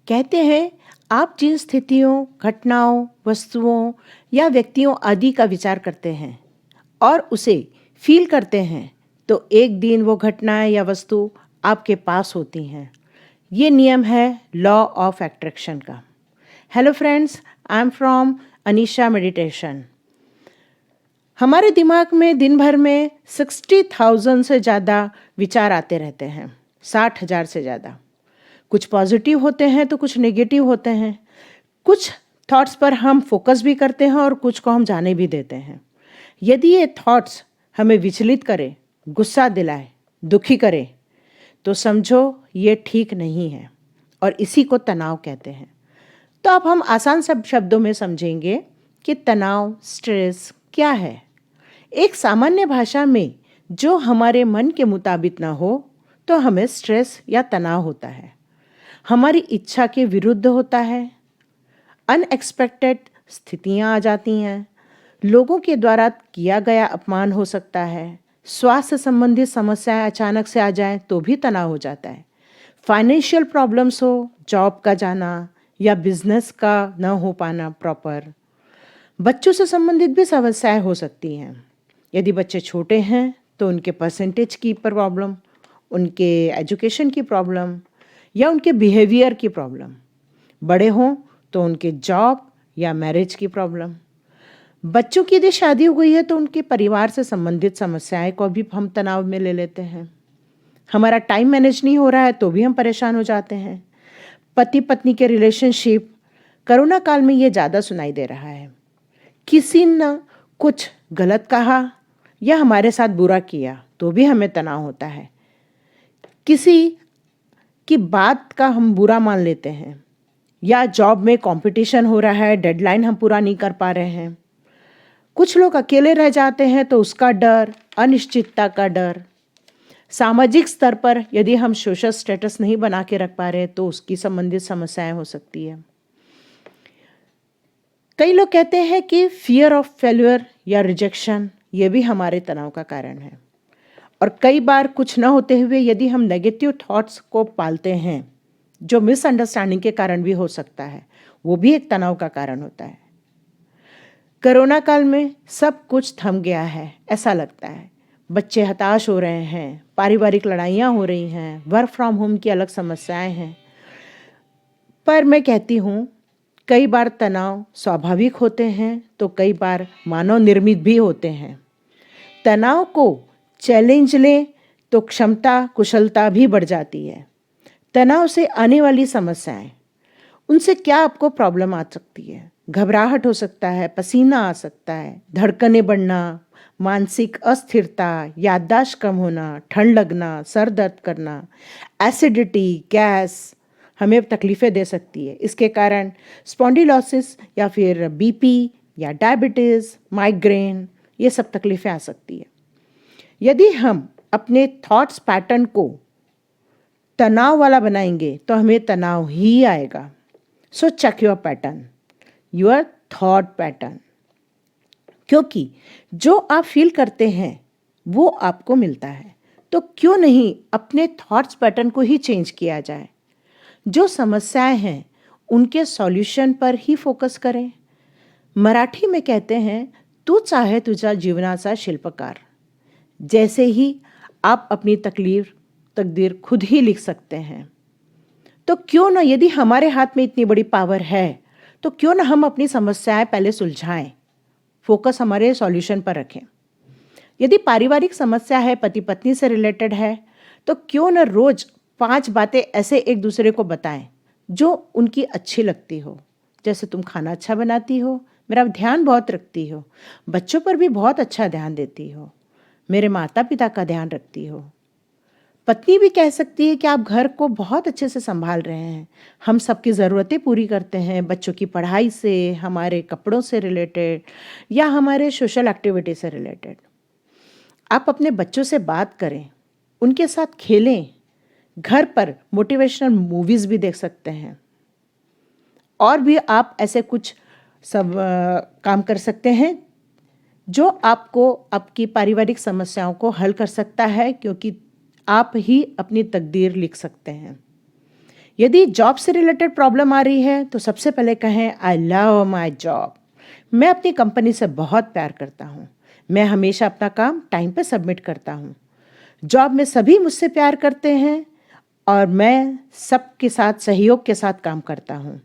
कहते हैं आप जिन स्थितियों, घटनाओं, वस्तुओं या व्यक्तियों आदि का विचार करते हैं और उसे फील करते हैं, तो एक दिन वो घटनाएं या वस्तु आपके पास होती हैं। ये नियम है लॉ ऑफ अट्रैक्शन का। Hello friends, I am from Anisha meditation. हमारे दिमाग में दिन भर में 60,000 से ज़्यादा विचार आते रहते हैं, 60,000 से ज़्यादा। कुछ पॉजिटिव होते हैं तो कुछ नेगेटिव होते हैं। कुछ थॉट्स पर हम फोकस भी करते हैं और कुछ को हम जाने भी देते हैं। यदि ये थॉट्स हमें विचलित करे, गुस्सा दिलाए, दुखी करे, तो समझो ये ठीक नहीं है और इसी को तनाव कहते हैं। तो अब हम आसान सब शब्दों में समझेंगे कि तनाव, स्ट्रेस क्या है। एक सामान्य भाषा में जो हमारे मन के मुताबिक ना हो तो हमें स्ट्रेस या तनाव होता है। हमारी इच्छा के विरुद्ध होता है। अनएक्सपेक्टेड स्थितियां आ जाती हैं। लोगों के द्वारा किया गया अपमान हो सकता है। स्वास्थ्य संबंधित समस्याएं अचानक से आ जाएं तो भी तनाव हो जाता है। फाइनेंशियल प्रॉब्लम्स हो, जॉब का जाना या बिजनेस का न हो पाना प्रॉपर। बच्चों से संबंधित भी समस्याएं हो सकती हैं। यदि बच्चे छोटे हैं तो उनके परसेंटेज की प्रॉब्लम, उनके एजुकेशन की प्रॉब्लम या उनके बिहेवियर की प्रॉब्लम। बड़े हों तो उनके जॉब या मैरिज की प्रॉब्लम। बच्चों की यदि शादी हो गई है तो उनके परिवार से संबंधित समस्याएं को भी हम तनाव में ले लेते हैं। हमारा टाइम मैनेज नहीं हो रहा है तो भी हम परेशान हो जाते हैं। पति पत्नी के रिलेशनशिप, कोरोना काल में ये ज़्यादा सुनाई दे रहा है। किसी ने कुछ गलत कहा या हमारे साथ बुरा किया तो भी हमें तनाव होता है। किसी की बात का हम बुरा मान लेते हैं या जॉब में कंपटीशन हो रहा है, डेडलाइन हम पूरा नहीं कर पा रहे हैं। कुछ लोग अकेले रह जाते हैं तो उसका डर, अनिश्चितता का डर। सामाजिक स्तर पर यदि हम सोशल स्टेटस नहीं बना के रख पा रहे तो उसकी संबंधित समस्याएं हो सकती है। कई लोग कहते हैं कि फियर ऑफ फेल्यूर या रिजेक्शन ये भी हमारे तनाव का कारण है। और कई बार कुछ न होते हुए यदि हम नेगेटिव थॉट्स को पालते हैं, जो मिसअंडरस्टैंडिंग के कारण भी हो सकता है, वो भी एक तनाव का कारण होता है। कोरोना काल में सब कुछ थम गया है, ऐसा लगता है। बच्चे हताश हो रहे हैं, पारिवारिक लड़ाइयाँ हो रही हैं, वर्क फ्रॉम होम की अलग समस्याएं हैं। पर मैं कहती हूँ, कई बार तनाव स्वाभाविक होते हैं तो कई बार मानव निर्मित भी होते हैं। तनाव को चैलेंज लें तो क्षमता, कुशलता भी बढ़ जाती है। तनाव से आने वाली समस्याएं, उनसे क्या आपको प्रॉब्लम आ सकती है? घबराहट हो सकता है, पसीना आ सकता है, धड़कनें बढ़ना, मानसिक अस्थिरता, याददाश्त कम होना, ठंड लगना, सर दर्द करना, एसिडिटी, गैस हमें तकलीफ़ें दे सकती है। इसके कारण स्पॉन्डिलोसिस या फिर बीपी या डायबिटीज़, माइग्रेन, ये सब तकलीफ़ें आ सकती है। यदि हम अपने थॉट्स पैटर्न को तनाव वाला बनाएंगे तो हमें तनाव ही आएगा। So check your pattern, your thought pattern, क्योंकि जो आप फील करते हैं वो आपको मिलता है। तो क्यों नहीं अपने थॉट्स पैटर्न को ही चेंज किया जाए। जो समस्याएं हैं उनके सॉल्यूशन पर ही फोकस करें। मराठी में कहते हैं, तू चाहे तुझा जीवनाचा शिल्पकार। जैसे ही आप अपनी तकदीर खुद ही लिख सकते हैं। तो क्यों ना, यदि हमारे हाथ में इतनी बड़ी पावर है तो क्यों ना हम अपनी समस्याएं पहले सुलझाएं, फोकस हमारे सॉल्यूशन पर रखें। यदि पारिवारिक समस्या है, पति पत्नी से रिलेटेड है, तो क्यों ना रोज 5 बातें ऐसे एक दूसरे को बताएं जो उनकी अच्छी लगती हो। जैसे तुम खाना अच्छा बनाती हो, मेरा ध्यान बहुत रखती हो, बच्चों पर भी बहुत अच्छा ध्यान देती हो, मेरे माता पिता का ध्यान रखती हो। पत्नी भी कह सकती है कि आप घर को बहुत अच्छे से संभाल रहे हैं, हम सबकी ज़रूरतें पूरी करते हैं, बच्चों की पढ़ाई से, हमारे कपड़ों से रिलेटेड या हमारे सोशल एक्टिविटी से रिलेटेड। आप अपने बच्चों से बात करें, उनके साथ खेलें, घर पर मोटिवेशनल मूवीज़ भी देख सकते हैं। और भी आप ऐसे कुछ सब काम कर सकते हैं जो आपको आपकी पारिवारिक समस्याओं को हल कर सकता है, क्योंकि आप ही अपनी तकदीर लिख सकते हैं। यदि जॉब से रिलेटेड प्रॉब्लम आ रही है तो सबसे पहले कहें आई लव माई जॉब। मैं अपनी कंपनी से बहुत प्यार करता हूँ। मैं हमेशा अपना काम टाइम पे सबमिट करता हूँ। जॉब में सभी मुझसे प्यार करते हैं और मैं सबके साथ सहयोग के साथ काम करता हूँ।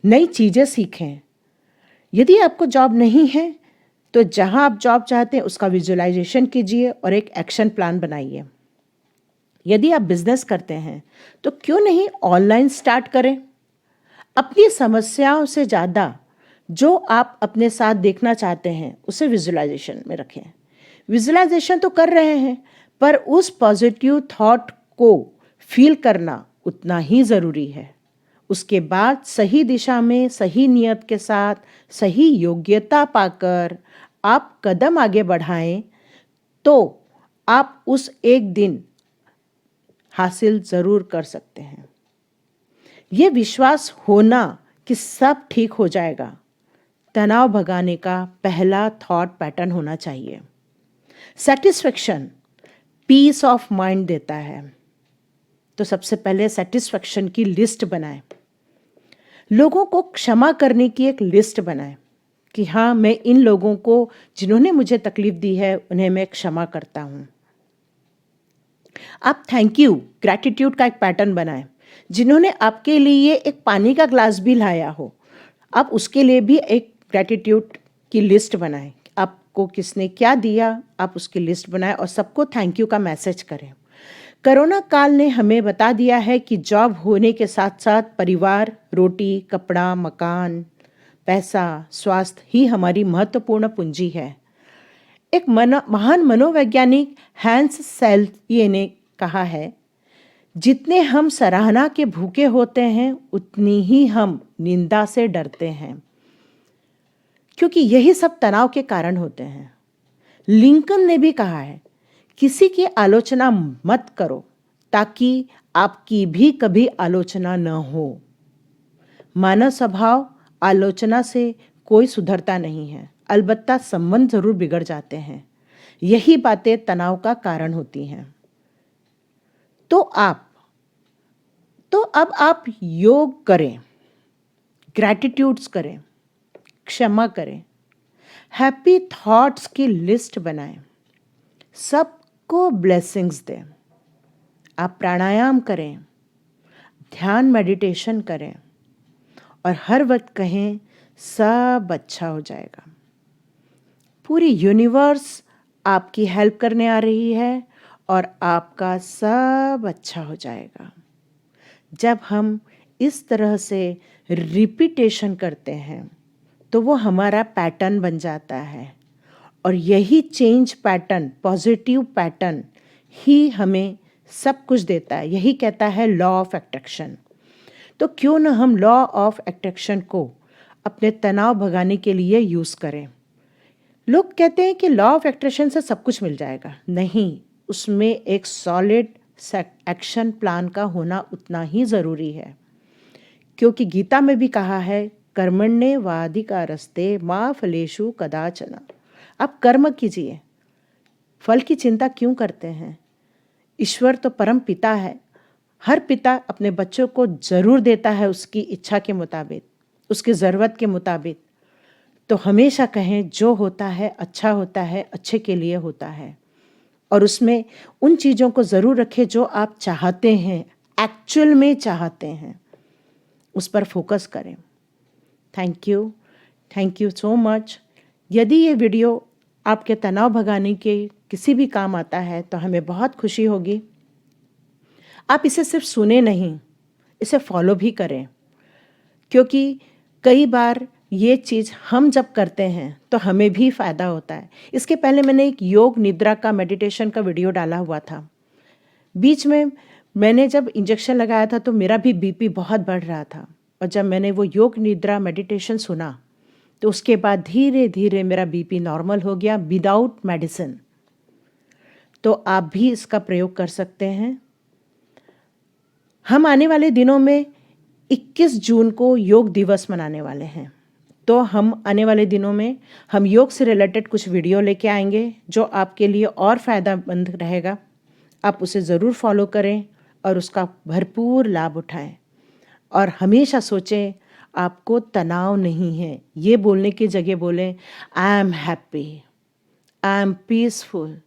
नई चीज़ें सीखें। यदि आपको जॉब नहीं है तो जहाँ आप जॉब चाहते हैं उसका विजुअलाइजेशन कीजिए और एक एक्शन प्लान बनाइए। यदि आप बिजनेस करते हैं तो क्यों नहीं ऑनलाइन स्टार्ट करें। अपनी समस्याओं से ज़्यादा जो आप अपने साथ देखना चाहते हैं उसे विजुअलाइजेशन में रखें। विजुअलाइजेशन तो कर रहे हैं पर उस पॉजिटिव थॉट को फील करना उतना ही ज़रूरी है। उसके बाद सही दिशा में सही नियत के साथ सही योग्यता पाकर आप कदम आगे बढ़ाएं तो आप उस एक दिन हासिल ज़रूर कर सकते हैं। ये विश्वास होना कि सब ठीक हो जाएगा तनाव भगाने का पहला थॉट पैटर्न होना चाहिए। सेटिस्फेक्शन पीस ऑफ माइंड देता है। तो सबसे पहले सेटिस्फेक्शन की लिस्ट बनाएं। लोगों को क्षमा करने की एक लिस्ट बनाएं कि हाँ, मैं इन लोगों को जिन्होंने मुझे तकलीफ दी है उन्हें मैं क्षमा करता हूँ। आप थैंक यू ग्रैटिट्यूड का एक पैटर्न बनाएं। जिन्होंने आपके लिए एक पानी का ग्लास भी लाया हो आप उसके लिए भी एक ग्रैटिट्यूड की लिस्ट बनाएं। आपको किसने क्या दिया आप उसकी लिस्ट बनाएं और सबको थैंक यू का मैसेज करें। कोरोना काल ने हमें बता दिया है कि जॉब होने के साथ साथ परिवार, रोटी, कपड़ा, मकान, पैसा, स्वास्थ्य ही हमारी महत्वपूर्ण पूंजी है। एक महान मनोवैज्ञानिक हैंस सेल्ये ने कहा है, जितने हम सराहना के भूखे होते हैं उतनी ही हम निंदा से डरते हैं, क्योंकि यही सब तनाव के कारण होते हैं। लिंकन ने भी कहा है, किसी की आलोचना मत करो ताकि आपकी भी कभी आलोचना न हो। मानव स्वभाव आलोचना से कोई सुधरता नहीं है, अलबत्ता संबंध जरूर बिगड़ जाते हैं। यही बातें तनाव का कारण होती हैं। तो अब आप योग करें, ग्रैटिट्यूड्स करें, क्षमा करें, हैप्पी थॉट्स की लिस्ट बनाएं, सबको ब्लेसिंग्स दें। आप प्राणायाम करें, ध्यान मेडिटेशन करें और हर वक्त कहें सब अच्छा हो जाएगा। पूरी यूनिवर्स आपकी हेल्प करने आ रही है और आपका सब अच्छा हो जाएगा। जब हम इस तरह से रिपीटेशन करते हैं तो वो हमारा पैटर्न बन जाता है और यही चेंज पैटर्न, पॉजिटिव पैटर्न ही हमें सब कुछ देता है। यही कहता है लॉ ऑफ अट्रैक्शन। तो क्यों न हम लॉ ऑफ अट्रैक्शन को अपने तनाव भगाने के लिए यूज़ करें। लोग कहते हैं कि लॉ ऑफ अट्रैक्शन से सब कुछ मिल जाएगा। नहीं, उसमें एक सॉलिड एक्शन प्लान का होना उतना ही ज़रूरी है, क्योंकि गीता में भी कहा है कर्मण्येवाधिकारस्ते मा फलेषु कदाचन। आप कर्म कीजिए, फल की चिंता क्यों करते हैं। ईश्वर तो परम पिता है। हर पिता अपने बच्चों को ज़रूर देता है उसकी इच्छा के मुताबिक, उसकी ज़रूरत के मुताबिक। तो हमेशा कहें जो होता है अच्छा होता है, अच्छे के लिए होता है। और उसमें उन चीज़ों को ज़रूर रखें जो आप चाहते हैं, एक्चुअल में चाहते हैं, उस पर फोकस करें। Thank you so much. यदि ये वीडियो आपके तनाव भगाने के किसी भी काम आता है तो हमें बहुत खुशी होगी। आप इसे सिर्फ सुने नहीं, इसे फॉलो भी करें, क्योंकि कई बार ये चीज़ हम जब करते हैं तो हमें भी फ़ायदा होता है। इसके पहले मैंने एक योग निद्रा का मेडिटेशन का वीडियो डाला हुआ था। बीच में मैंने जब इंजेक्शन लगाया था तो मेरा भी बीपी बहुत बढ़ रहा था, और जब मैंने वो योग निद्रा मेडिटेशन सुना तो उसके बाद धीरे धीरे मेरा बीपी नॉर्मल हो गया विदाउट मेडिसिन। तो आप भी इसका प्रयोग कर सकते हैं। हम आने वाले दिनों में 21 जून को योग दिवस मनाने वाले हैं, तो हम आने वाले दिनों में हम योग से रिलेटेड कुछ वीडियो लेके आएंगे जो आपके लिए और फ़ायदेमंद रहेगा। आप उसे ज़रूर फॉलो करें और उसका भरपूर लाभ उठाएं। और हमेशा सोचें आपको तनाव नहीं है। ये बोलने की जगह बोलें I am happy, I am peaceful,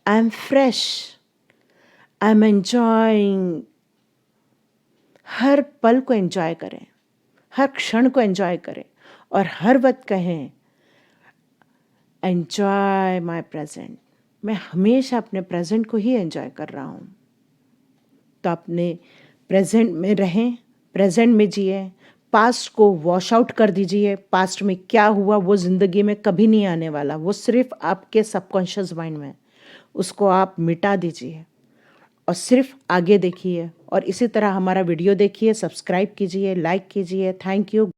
I am fresh, I am enjoying. हर पल को एंजॉय करें, हर क्षण को एंजॉय करें और हर वक्त कहें एंजॉय माय प्रेजेंट। मैं हमेशा अपने प्रेजेंट को ही एंजॉय कर रहा हूँ। तो अपने प्रेजेंट में रहें, प्रेजेंट में जिए। पास्ट को वॉश आउट कर दीजिए। पास्ट में क्या हुआ वो ज़िंदगी में कभी नहीं आने वाला, वो सिर्फ आपके सबकॉन्शियस माइंड में। उसको आप मिटा दीजिए और सिर्फ आगे देखिए। और इसी तरह हमारा वीडियो देखिए, सब्सक्राइब कीजिए, लाइक कीजिए। Thank you.